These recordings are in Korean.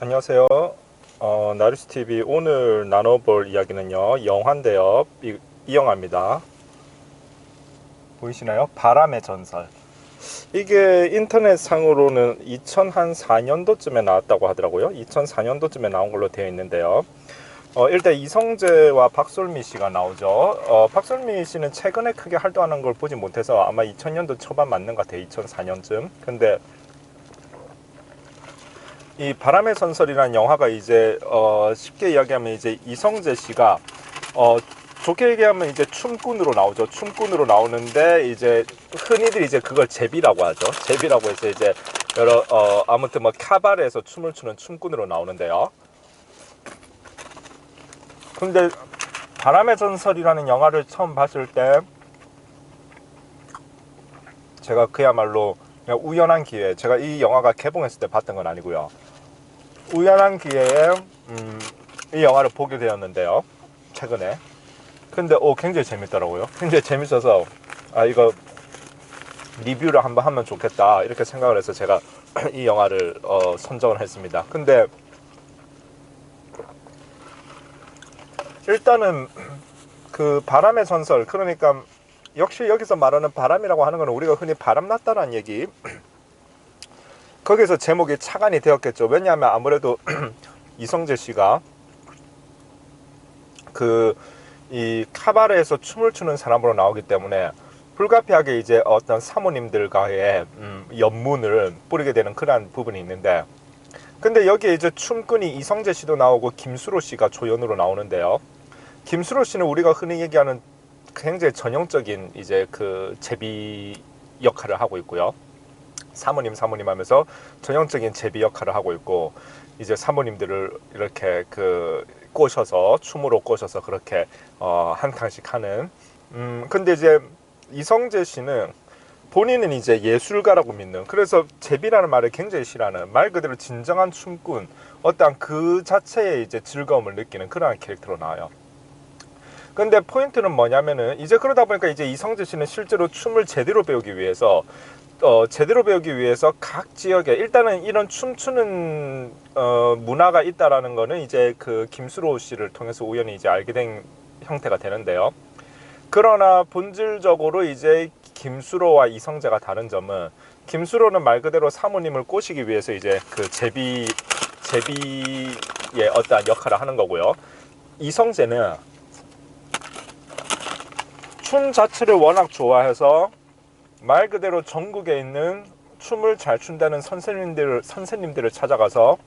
안녕하세요. 나루스TV 오늘 나눠볼 이야기는요, 영화인데요. 이 영화입니다. 보이시나요? 바람의 전설. 이게 인터넷상으로는 2004년도쯤에 나왔다고 하더라고요. 2004년도쯤에 나온 걸로 되어 있는데요. 일단 이성재와 박솔미 씨가 나오죠. 박솔미 씨는 최근에 크게 활동하는 걸 보지 못해서 아마 2000년도 초반 맞는 것 같아요. 2004년쯤. 근데 이 바람의 전설이라는 영화가 이제 쉽게 이야기하면 이제 이성재 씨가 좋게 얘기하면 이제 춤꾼으로 나오죠. 춤꾼으로 나오는데 이제 흔히들 이제 그걸 제비라고 하죠. 제비라고 해서 이제 여러 아무튼 뭐 카바레에서 춤을 추는 춤꾼으로 나오는데요. 근데 바람의 전설이라는 영화를 처음 봤을 때 제가 그야말로 그냥 우연한 기회에, 제가 이 영화가 개봉했을 때 봤던 건 아니고요. 우연한 기회에 이 영화를 보게 되었는데요. 최근에. 근데 굉장히 재밌더라고요. 굉장히 재밌어서 이거 리뷰를 한번 하면 좋겠다 이렇게 생각을 해서 제가 이 영화를 선정을 했습니다. 근데 일단은 그 바람의 전설, 그러니까 역시 여기서 말하는 바람이라고 하는 건 우리가 흔히 바람났다라는 얘기, 거기서 제목이 착안이 되었겠죠. 왜냐하면 아무래도 이성재 씨가 이 카바레에서 춤을 추는 사람으로 나오기 때문에 불가피하게 이제 어떤 사모님들과의 연문을 뿌리게 되는 그런 부분이 있는데, 근데 여기에 이제 춤꾼이 이성재 씨도 나오고 김수로 씨가 조연으로 나오는데요. 김수로 씨는 우리가 흔히 얘기하는 굉장히 전형적인 이제 그 제비 역할을 하고 있고요. 사모님 하면서 전형적인 제비 역할을 하고 있고, 이제 사모님들을 이렇게 꼬셔서 춤으로 꼬셔서 그렇게 한탕씩 하는. 근데 이제 이성재 씨는 본인은 이제 예술가라고 믿는, 그래서 제비라는 말을 굉장히 싫어하는, 말 그대로 진정한 춤꾼, 어떤 그 자체의 이제 즐거움을 느끼는 그러한 캐릭터로 나와요. 근데 포인트는 뭐냐면은 이제 그러다 보니까 이제 이성재 씨는 실제로 춤을 제대로 배우기 위해서 각 지역에 일단은 이런 춤추는 문화가 있다라는 거는 이제 그 김수로 씨를 통해서 우연히 이제 알게 된 형태가 되는데요. 그러나 본질적으로 이제 김수로와 이성재가 다른 점은, 김수로는 말 그대로 사모님을 꼬시기 위해서 이제 그 제비의 어떠한 역할을 하는 거고요. 이성재는 춤 자체를 워낙 좋아해서 말 그대로 전국에 있는 춤을 잘 춘다는 선생님들을 찾아가서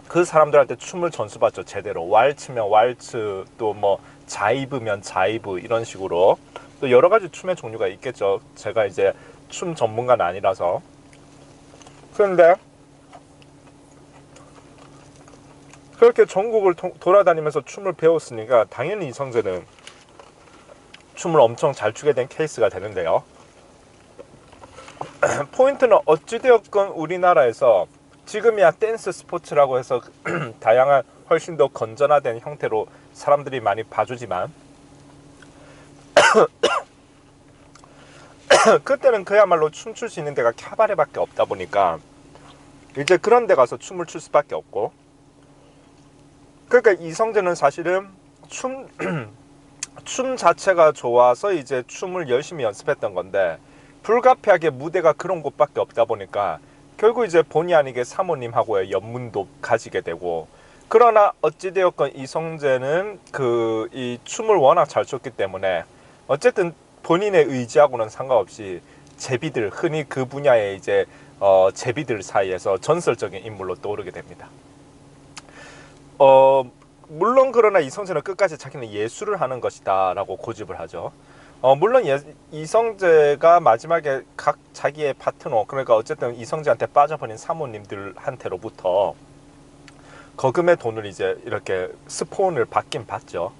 그 사람들한테 춤을 전수받죠. 제대로 왈츠면 왈츠, 또 뭐 자이브면 자이브, 이런 식으로 또 여러 가지 춤의 종류가 있겠죠. 제가 이제 춤 전문가는 아니라서. 그런데 그렇게 전국을 돌아다니면서 춤을 배웠으니까 당연히 이성재는 춤을 엄청 잘 추게 된 케이스가 되는데요. 포인트는 어찌되었건 우리나라에서 지금이야 댄스 스포츠라고 해서 다양한 훨씬 더 건전화된 형태로 사람들이 많이 봐주지만 그때는 그야말로 춤출 수 있는 데가 캐바레밖에 없다 보니까 이제 그런 데 가서 춤을 출 수밖에 없고, 그러니까 이성재는 사실은 춤 자체가 좋아서 이제 춤을 열심히 연습했던 건데, 불가피하게 무대가 그런 곳밖에 없다 보니까 결국 이제 본의 아니게 사모님하고의 연문도 가지게 되고, 그러나 어찌되었건 이성재는 이 춤을 워낙 잘 췄기 때문에 어쨌든 본인의 의지하고는 상관없이 제비들, 흔히 그 분야의 이제 제비들 사이에서 전설적인 인물로 떠오르게 됩니다. 물론 그러나 이성재는 끝까지 자기는 예술을 하는 것이다 라고 고집을 하죠. 물론 이성재가 마지막에 각 자기의 파트너, 그러니까 어쨌든 이성재한테 빠져버린 사모님들한테로부터 거금의 돈을 이제 이렇게 스폰을 받긴 받죠.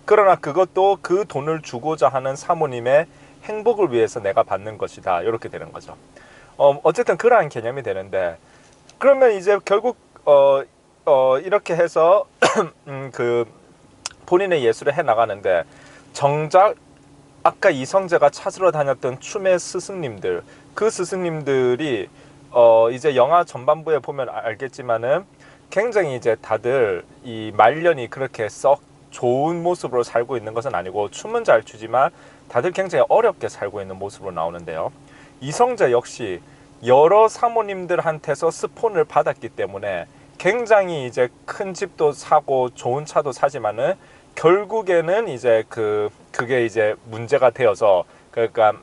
그러나 그것도 그 돈을 주고자 하는 사모님의 행복을 위해서 내가 받는 것이다, 이렇게 되는 거죠. 어쨌든 그러한 개념이 되는데, 그러면 이제 결국 이렇게 해서 그 본인의 예술을 해 나가는데, 정작 아까 이성재가 찾으러 다녔던 춤의 스승님들, 그 스승님들이 이제 영화 전반부에 보면 알겠지만은 굉장히 이제 다들 이 말년이 그렇게 썩 좋은 모습으로 살고 있는 것은 아니고 춤은 잘 추지만 다들 굉장히 어렵게 살고 있는 모습으로 나오는데요. 이성재 역시 여러 사모님들한테서 스폰을 받았기 때문에 굉장히 이제 큰 집도 사고 좋은 차도 사지만은 결국에는 이제 그게 이제 문제가 되어서 그러니까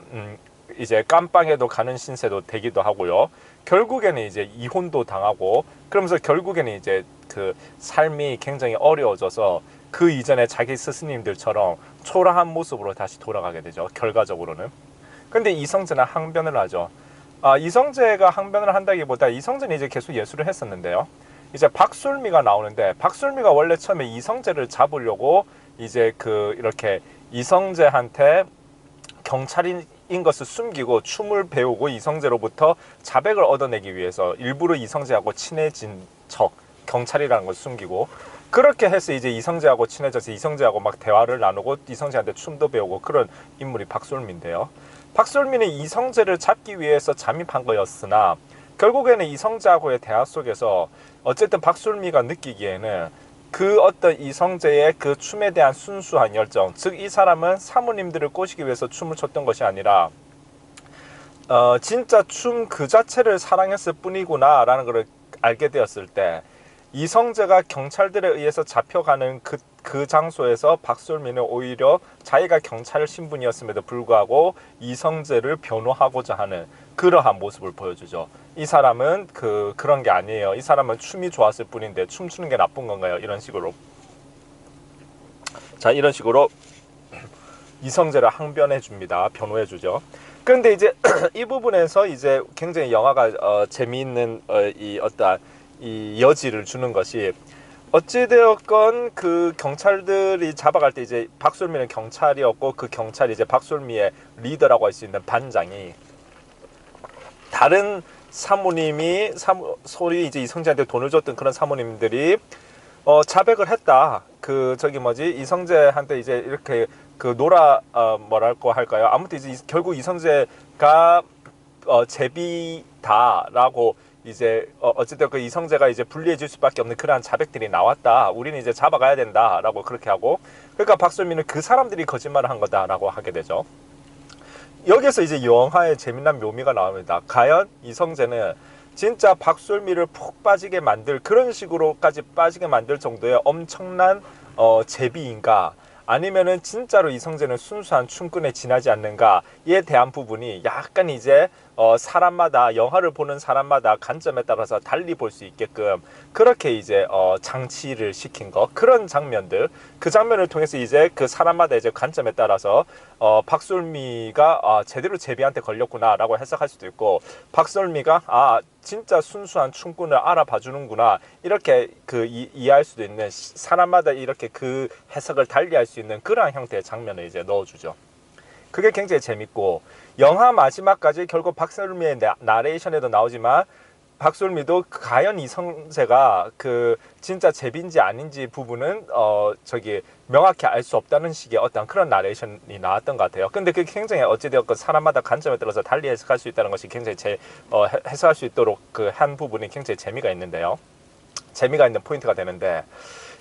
이제 깜빵에도 가는 신세도 되기도 하고요. 결국에는 이제 이혼도 당하고 그러면서 결국에는 이제 그 삶이 굉장히 어려워져서 그 이전에 자기 스승님들처럼 초라한 모습으로 다시 돌아가게 되죠. 결과적으로는. 근데 이성재는 항변을 하죠. 이성재가 항변을 한다기보다 이성재는 이제 계속 예술을 했었는데요. 이제 박솔미가 나오는데 박솔미가 원래 처음에 이성재를 잡으려고 이제 이렇게 이성재한테 경찰인 것을 숨기고 춤을 배우고 이성재로부터 자백을 얻어내기 위해서 일부러 이성재하고 친해진 척 경찰이라는 걸 숨기고 그렇게 해서 이제 이성재하고 친해져서 이성재하고 막 대화를 나누고 이성재한테 춤도 배우고 그런 인물이 박솔미인데요. 박솔미는 이성재를 잡기 위해서 잠입한 거였으나 결국에는 이성재하고의 대화 속에서 어쨌든 박솔미가 느끼기에는 그 어떤 이성재의 그 춤에 대한 순수한 열정, 즉 이 사람은 사모님들을 꼬시기 위해서 춤을 췄던 것이 아니라 진짜 춤 그 자체를 사랑했을 뿐이구나 라는 걸 알게 되었을 때 이성재가 경찰들에 의해서 잡혀가는 그 장소에서 박솔미는 오히려 자기가 경찰 신분이었음에도 불구하고 이성재를 변호하고자 하는 그러한 모습을 보여주죠. 이 사람은 그런 게 아니에요. 이 사람은 춤이 좋았을 뿐인데 춤추는 게 나쁜 건가요? 이런 식으로. 자, 이런 식으로 이성재를 항변해 줍니다. 변호해 주죠. 그런데 이제 이 부분에서 이제 굉장히 영화가 재미있는 이 여지를 주는 것이 어찌되었건 그 경찰들이 잡아갈 때 이제 박솔미는 경찰이었고 그 경찰이 이제 박솔미의 리더라고 할 수 있는 반장이 다른 사모님이 소위 이제 이성재한테 돈을 줬던 그런 사모님들이 자백을 했다. 이성재한테 이제 이렇게 뭐랄까 할까요? 아무튼 이제 결국 이성재가 제비다라고 이제 어쨌든 그 이성재가 이제 불리해질 수밖에 없는 그러한 자백들이 나왔다. 우리는 이제 잡아가야 된다라고 그렇게 하고 그러니까 박솔미는 그 사람들이 거짓말을 한 거다라고 하게 되죠. 여기서 이제 영화의 재미난 묘미가 나옵니다. 과연 이성재는 진짜 박솔미를 푹 빠지게 만들 그런 식으로까지 빠지게 만들 정도의 엄청난 제비인가 아니면은 진짜로 이성재는 순수한 춤꾼에 지나지 않는가에 대한 부분이 약간 이제 사람마다 영화를 보는 사람마다 관점에 따라서 달리 볼 수 있게끔 그렇게 이제 장치를 시킨 거 그런 장면들 그 장면을 통해서 이제 그 사람마다 이제 관점에 따라서 박솔미가 제대로 제비한테 걸렸구나라고 해석할 수도 있고 박솔미가 진짜 순수한 춤꾼을 알아봐 주는구나 이렇게 이해할 수도 있는 사람마다 이렇게 그 해석을 달리할 수 있는 그러한 형태의 장면을 이제 넣어주죠. 그게 굉장히 재밌고 영화 마지막까지 결국 박솔미의 나레이션에도 나오지만 박솔미도 과연 이성재가 진짜 제비인지 아닌지 부분은 명확히 알 수 없다는 식의 어떤 그런 나레이션이 나왔던 것 같아요. 근데 그게 굉장히 어찌되었건 사람마다 관점에 따라서 달리 해석할 수 있다는 것이 굉장히 해석할 수 있도록 한 부분이 굉장히 재미가 있는데요. 재미가 있는 포인트가 되는데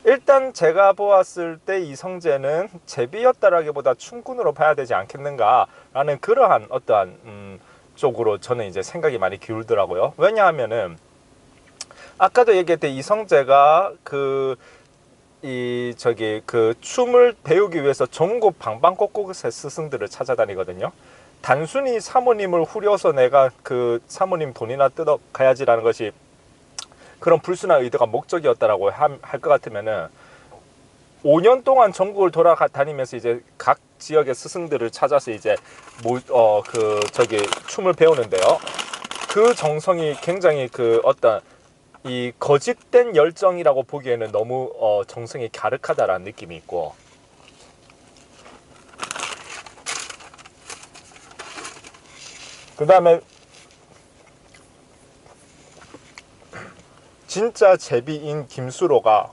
일단 제가 보았을 때 이성재는 제비였다라기보다 춤꾼으로 봐야 되지 않겠는가라는 그러한 어떠한 쪽으로 저는 이제 생각이 많이 기울더라고요. 왜냐하면은 아까도 얘기했듯이 이성재가 춤을 배우기 위해서 전국 방방곡곡의 스승들을 찾아다니거든요. 단순히 사모님을 후려서 내가 그 사모님 돈이나 뜯어가야지라는 것이 그런 불순한 의도가 목적이었다라고 할 것 같으면은 5년 동안 전국을 돌아다니면서 이제 각 지역의 스승들을 찾아서 이제 춤을 배우는데요. 그 정성이 굉장히 어떤 이 거짓된 열정이라고 보기에는 너무 정성이 갸륵하다라는 느낌이 있고 그 다음에 진짜 제비인 김수로가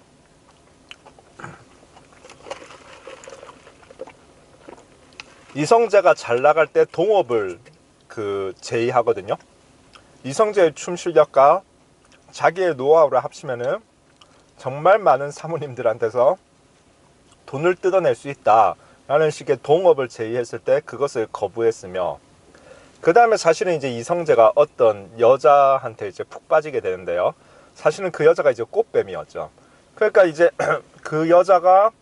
이성재가 잘 나갈 때 동업을 제의하거든요. 이성재의 춤 실력과 자기의 노하우를 합치면은 정말 많은 사모님들한테서 돈을 뜯어낼 수 있다 라는 식의 동업을 제의했을 때 그것을 거부했으며, 그 다음에 사실은 이제 이성재가 어떤 여자한테 이제 푹 빠지게 되는데요. 사실은 그 여자가 이제 꽃뱀이었죠. 그러니까 이제 그 여자가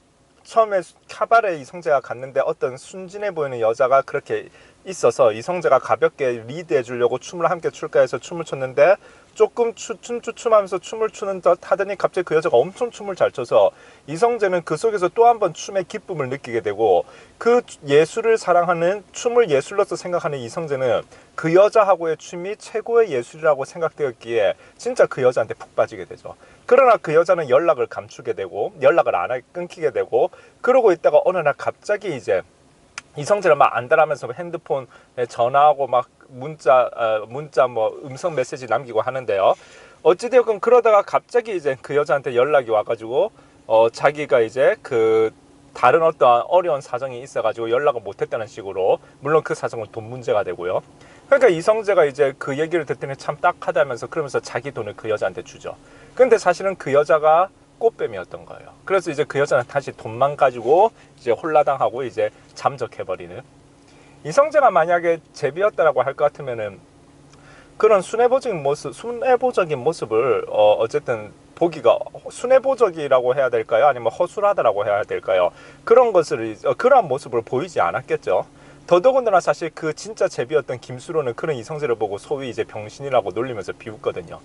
처음에 카바레 이성재가 갔는데 어떤 순진해 보이는 여자가 그렇게 있어서 이성재가 가볍게 리드해 주려고 춤을 함께 출까 해서 춤을 췄는데, 조금 춤하면서 춤을 추는 듯 하더니 갑자기 그 여자가 엄청 춤을 잘 춰서 이성재는 그 속에서 또 한 번 춤의 기쁨을 느끼게 되고, 그 예술을 사랑하는, 춤을 예술로서 생각하는 이성재는 그 여자하고의 춤이 최고의 예술이라고 생각되었기에 진짜 그 여자한테 푹 빠지게 되죠. 그러나 그 여자는 연락을 감추게 되고 연락을 안 끊기게 되고, 그러고 있다가 어느 날 갑자기 이제 이성재를 막 안달하면서 핸드폰에 전화하고 막 문자 뭐 음성 메시지 남기고 하는데요. 어찌되었건 그러다가 갑자기 이제 그 여자한테 연락이 와가지고 자기가 이제 그 다른 어떠한 어려운 사정이 있어가지고 연락을 못했다는 식으로, 물론 그 사정은 돈 문제가 되고요. 그러니까 이성재가 이제 그 얘기를 듣더니 참 딱하다면서 그러면서 자기 돈을 그 여자한테 주죠. 근데 사실은 그 여자가 꽃뱀이었던 거예요. 그래서 이제 그 여자는 다시 돈만 가지고 이제 홀라당하고 이제 잠적해버리는. 이성재가 만약에 제비였다라고 할 것 같으면은 그런 순애보적인 모습을 어쨌든 보기가, 순애보적이라고 해야 될까요? 아니면 허술하다라고 해야 될까요? 그런 것을, 그러한 모습을 보이지 않았겠죠. 더더군다나 사실 그 진짜 제비였던 김수로는 그런 이성재를 보고 소위 이제 병신이라고 놀리면서 비웃거든요.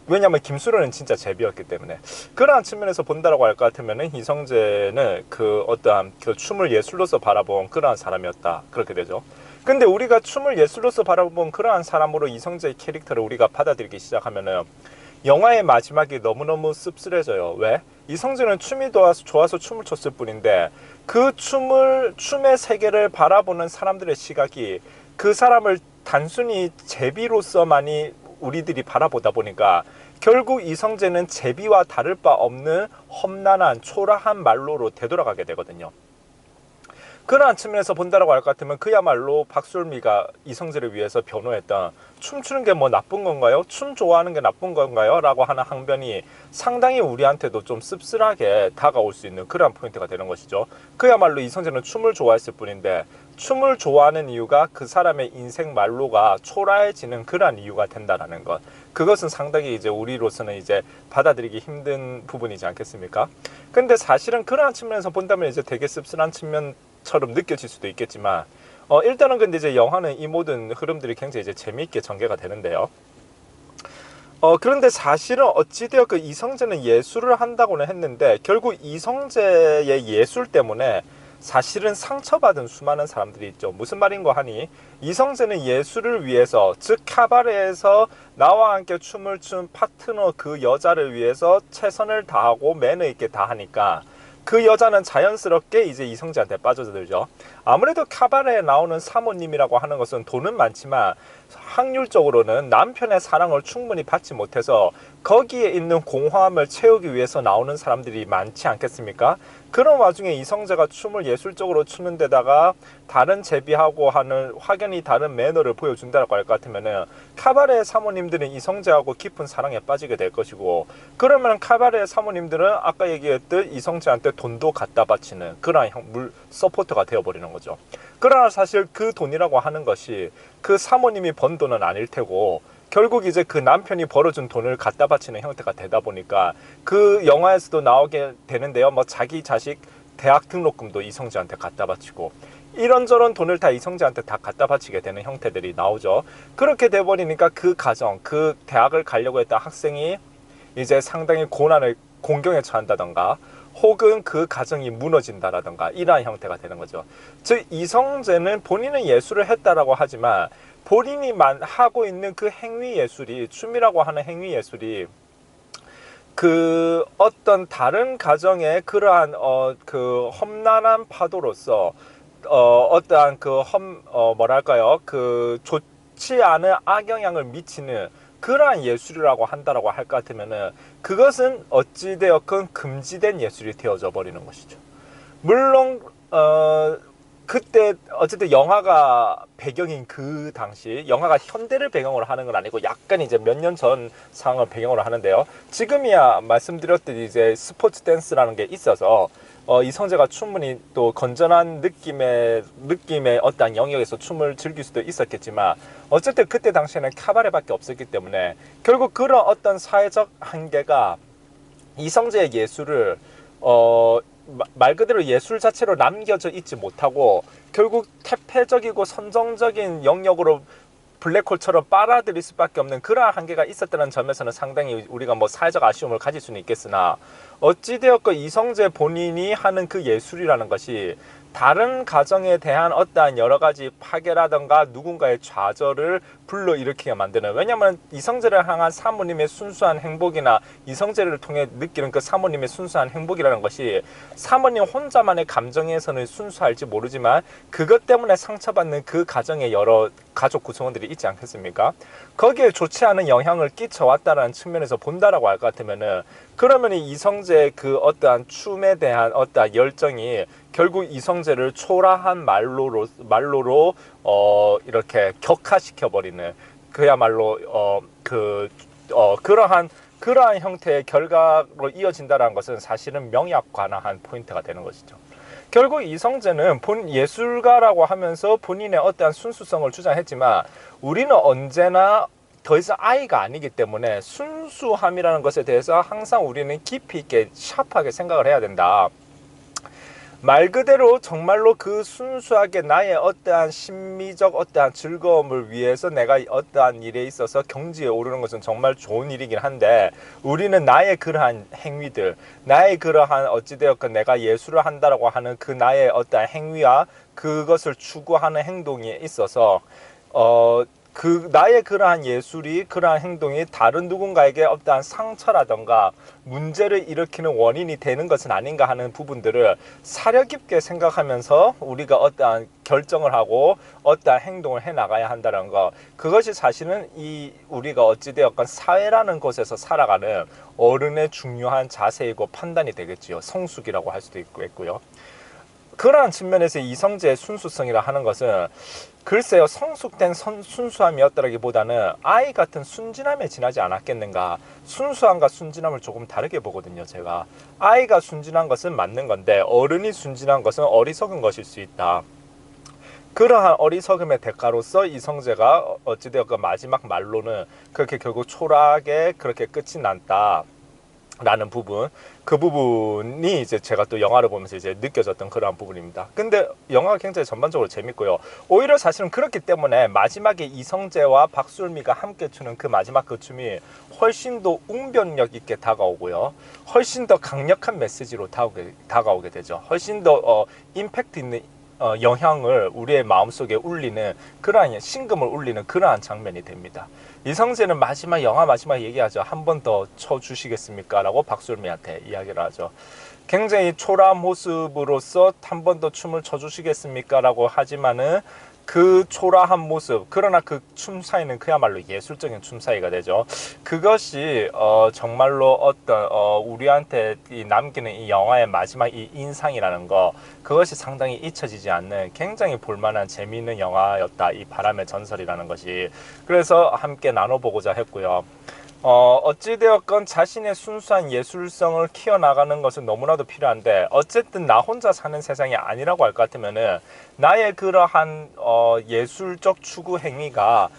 왜냐하면 김수로는 진짜 제비였기 때문에. 그러한 측면에서 본다라고 할 것 같으면은 이성재는 그 어떠한 그 춤을 예술로서 바라본 그러한 사람이었다, 그렇게 되죠. 근데 우리가 춤을 예술로서 바라본 그러한 사람으로 이성재의 캐릭터를 우리가 받아들이기 시작하면은 영화의 마지막이 너무너무 씁쓸해져요. 왜? 이성재는 춤이 좋아서 춤을 췄을 뿐인데 그 춤의 세계를 바라보는 사람들의 시각이 그 사람을 단순히 제비로서만이 우리들이 바라보다 보니까 결국 이성재는 제비와 다를 바 없는 험난한 초라한 말로로 되돌아가게 되거든요. 그러한 측면에서 본다라고 할 것 같으면 그야말로 박솔미가 이성재를 위해서 변호했던, 춤추는 게 뭐 나쁜 건가요? 춤 좋아하는 게 나쁜 건가요? 라고 하는 항변이 상당히 우리한테도 좀 씁쓸하게 다가올 수 있는 그러한 포인트가 되는 것이죠. 그야말로 이성재는 춤을 좋아했을 뿐인데 춤을 좋아하는 이유가 그 사람의 인생 말로가 초라해지는 그러한 이유가 된다라는 것. 그것은 상당히 이제 우리로서는 이제 받아들이기 힘든 부분이지 않겠습니까? 근데 사실은 그러한 측면에서 본다면 이제 되게 씁쓸한 측면처럼 느껴질 수도 있겠지만, 일단은 근데 이제 영화는 이 모든 흐름들이 굉장히 이제 재미있게 전개가 되는데요. 그런데 사실은 어찌되어 그 이성재는 예술을 한다고는 했는데 결국 이성재의 예술 때문에 사실은 상처받은 수많은 사람들이 있죠. 무슨 말인고 하니 이성재는 예술을 위해서, 즉 카바레에서 나와 함께 춤을 춘 파트너 그 여자를 위해서 최선을 다하고 매너 있게 다하니까 그 여자는 자연스럽게 이제 이성재한테 빠져들죠. 아무래도 카바레에 나오는 사모님이라고 하는 것은 돈은 많지만 확률적으로는 남편의 사랑을 충분히 받지 못해서 거기에 있는 공허함을 채우기 위해서 나오는 사람들이 많지 않겠습니까? 그런 와중에 이성재가 춤을 예술적으로 추는 데다가 다른 제비하고 하는 확연히 다른 매너를 보여준다고 할 것 같으면은 카바레 사모님들은 이성재하고 깊은 사랑에 빠지게 될 것이고, 그러면 카바레 사모님들은 아까 얘기했듯 이성재한테 돈도 갖다 바치는 그런 서포터가 되어버리는 거죠. 그러나 사실 그 돈이라고 하는 것이 그 사모님이 번 돈은 아닐 테고 결국 이제 그 남편이 벌어준 돈을 갖다 바치는 형태가 되다 보니까 그 영화에서도 나오게 되는데요. 뭐 자기 자식 대학 등록금도 이성재한테 갖다 바치고 이런저런 돈을 다 이성재한테 다 갖다 바치게 되는 형태들이 나오죠. 그렇게 돼버리니까 그 가정, 그 대학을 가려고 했던 학생이 이제 상당히 공경에 처한다던가 혹은 그 가정이 무너진다라던가 이러한 형태가 되는 거죠. 즉 이성재는 본인은 예술을 했다라고 하지만 본인이 하고 있는 그 행위 예술이, 춤이라고 하는 행위 예술이 그 어떤 다른 가정의 그러한 그 험난한 파도로서 어떠한 그 뭐랄까요, 그 좋지 않은 악영향을 미치는 그러한 예술이라고 한다라고 할 것 같으면은 그것은 어찌되었건 금지된 예술이 되어져 버리는 것이죠. 물론 그때 어쨌든 영화가 배경인 그 당시 영화가 현대를 배경으로 하는 건 아니고 약간 이제 몇 년 전 상황을 배경으로 하는데요. 지금이야 말씀드렸듯이 이제 스포츠 댄스라는 게 있어서 이성재가 충분히 또 건전한 느낌의 어떠한 영역에서 춤을 즐길 수도 있었겠지만 어쨌든 그때 당시에는 카바레밖에 없었기 때문에 결국 그런 어떤 사회적 한계가 이성재의 예술을 말 그대로 예술 자체로 남겨져 있지 못하고 결국 퇴폐적이고 선정적인 영역으로 블랙홀처럼 빨아들일 수밖에 없는 그러한 한계가 있었다는 점에서는 상당히 우리가 뭐 사회적 아쉬움을 가질 수는 있겠으나 어찌되었건 이성재 본인이 하는 그 예술이라는 것이 다른 가정에 대한 어떠한 여러 가지 파괴라든가 누군가의 좌절을 불러일으키게 만드는, 왜냐하면 이성재를 향한 사모님의 순수한 행복이나 이성재를 통해 느끼는 그 사모님의 순수한 행복이라는 것이 사모님 혼자만의 감정에서는 순수할지 모르지만 그것 때문에 상처받는 그 가정의 여러 가족 구성원들이 있지 않겠습니까? 거기에 좋지 않은 영향을 끼쳐왔다는 측면에서 본다라고 할 것 같으면은, 그러면 이성재의 그 어떠한 춤에 대한 어떠한 열정이 결국 이성재를 초라한 말로로 이렇게 격화시켜 버리는, 그야말로 그러한 형태의 결과로 이어진다는 것은 사실은 명약관화한 포인트가 되는 것이죠. 결국 이성재는 예술가라고 하면서 본인의 어떠한 순수성을 주장했지만 우리는 언제나 더 이상 아이가 아니기 때문에 순수함이라는 것에 대해서 항상 우리는 깊이 있게 샤프하게 생각을 해야 된다. 말 그대로 정말로 그 순수하게 나의 어떠한 심미적 어떠한 즐거움을 위해서 내가 어떠한 일에 있어서 경지에 오르는 것은 정말 좋은 일이긴 한데, 우리는 나의 그러한 행위들, 나의 그러한 어찌되었건 내가 예술을 한다라고 하는 그 나의 어떠한 행위와 그것을 추구하는 행동에 있어서 그 나의 그러한 예술이, 그러한 행동이 다른 누군가에게 어떠한 상처라던가 문제를 일으키는 원인이 되는 것은 아닌가 하는 부분들을 사려 깊게 생각하면서 우리가 어떠한 결정을 하고 어떠한 행동을 해 나가야 한다는 것, 그것이 사실은 우리가 어찌되었건 사회라는 곳에서 살아가는 어른의 중요한 자세이고 판단이 되겠지요. 성숙이라고 할 수도 있고요. 그러한 측면에서 이성재의 순수성이라 하는 것은 글쎄요, 성숙된 순수함이었다기보다는 아이 같은 순진함에 지나지 않았겠는가. 순수함과 순진함을 조금 다르게 보거든요. 제가 아이가 순진한 것은 맞는 건데 어른이 순진한 것은 어리석은 것일 수 있다. 그러한 어리석음의 대가로서 이성재가 어찌되었건 마지막 말로는 그렇게 결국 초라하게 그렇게 끝이 났다 라는 부분, 그 부분이 이제 제가 또 영화를 보면서 이제 느껴졌던 그러한 부분입니다. 근데 영화가 굉장히 전반적으로 재밌고요. 오히려 사실은 그렇기 때문에 마지막에 이성재와 박술미가 함께 추는 그 마지막 그 춤이 훨씬 더 웅변력 있게 다가오고요. 훨씬 더 강력한 메시지로 다가오게 되죠. 훨씬 더 임팩트 있는 영향을 우리의 마음속에 울리는 그러한 신금을 울리는 그러한 장면이 됩니다. 이성재는 영화 마지막 얘기하죠. 한 번 더 쳐주시겠습니까? 라고 박술미한테 이야기를 하죠. 굉장히 초라한 모습으로서 한 번 더 춤을 춰주시겠습니까? 라고 하지만은 그 초라한 모습, 그러나 그 춤 사이는 그야말로 예술적인 춤 사이가 되죠. 그것이 정말로 어떤 우리한테 남기는 이 영화의 마지막 이 인상이라는 거, 그것이 상당히 잊혀지지 않는 굉장히 볼만한 재미있는 영화였다. 이 바람의 전설이라는 것이. 그래서 함께 나눠보고자 했고요. 어찌되었건 자신의 순수한 예술성을 키워나가는 것은 너무나도 필요한데, 어쨌든 나 혼자 사는 세상이 아니라고 할 것 같으면은 나의 그러한 예술적 추구 행위가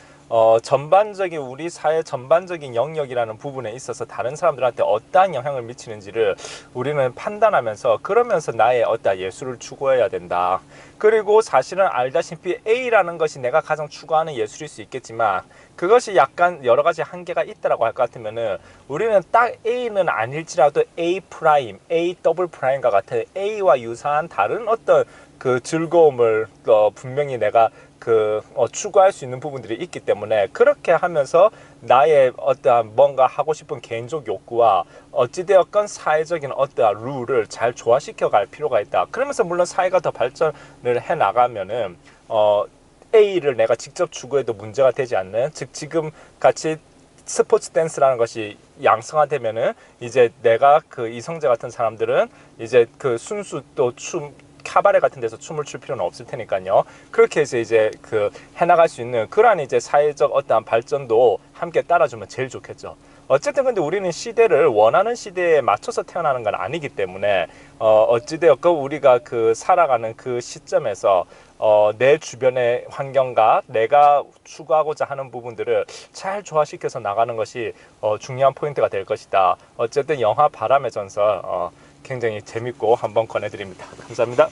전반적인 우리 사회 전반적인 영역이라는 부분에 있어서 다른 사람들한테 어떠한 영향을 미치는지를 우리는 판단하면서, 그러면서 나의 어떠한 예술을 추구해야 된다. 그리고 사실은 알다시피 A라는 것이 내가 가장 추구하는 예술일 수 있겠지만 그것이 약간 여러 가지 한계가 있다라고 할 것 같으면은 우리는 딱 A는 아닐지라도 A 프라임, A 더블 프라임과 같은 A와 유사한 다른 어떤 그 즐거움을 분명히 내가 추구할 수 있는 부분들이 있기 때문에, 그렇게 하면서 나의 어떠한 뭔가 하고 싶은 개인적 욕구와 어찌되었건 사회적인 어떠한 룰을 잘 조화시켜 갈 필요가 있다. 그러면서 물론 사회가 더 발전을 해 나가면은 A를 내가 직접 추구해도 문제가 되지 않는, 즉 지금 같이 스포츠 댄스라는 것이 양성화되면은 이제 내가 그 이성재 같은 사람들은 이제 그 순수 또 춤 카바레 같은 데서 춤을 출 필요는 없을 테니까요. 그렇게 해서 이제 그 해나갈 수 있는 그러한 이제 사회적 어떠한 발전도 함께 따라주면 제일 좋겠죠. 어쨌든 근데 우리는 시대를 원하는 시대에 맞춰서 태어나는 건 아니기 때문에 어찌되었건 우리가 그 살아가는 그 시점에서 내 주변의 환경과 내가 추구하고자 하는 부분들을 잘 조화시켜서 나가는 것이 중요한 포인트가 될 것이다. 어쨌든 영화 바람의 전설 굉장히 재밌고 한번 권해드립니다. 감사합니다.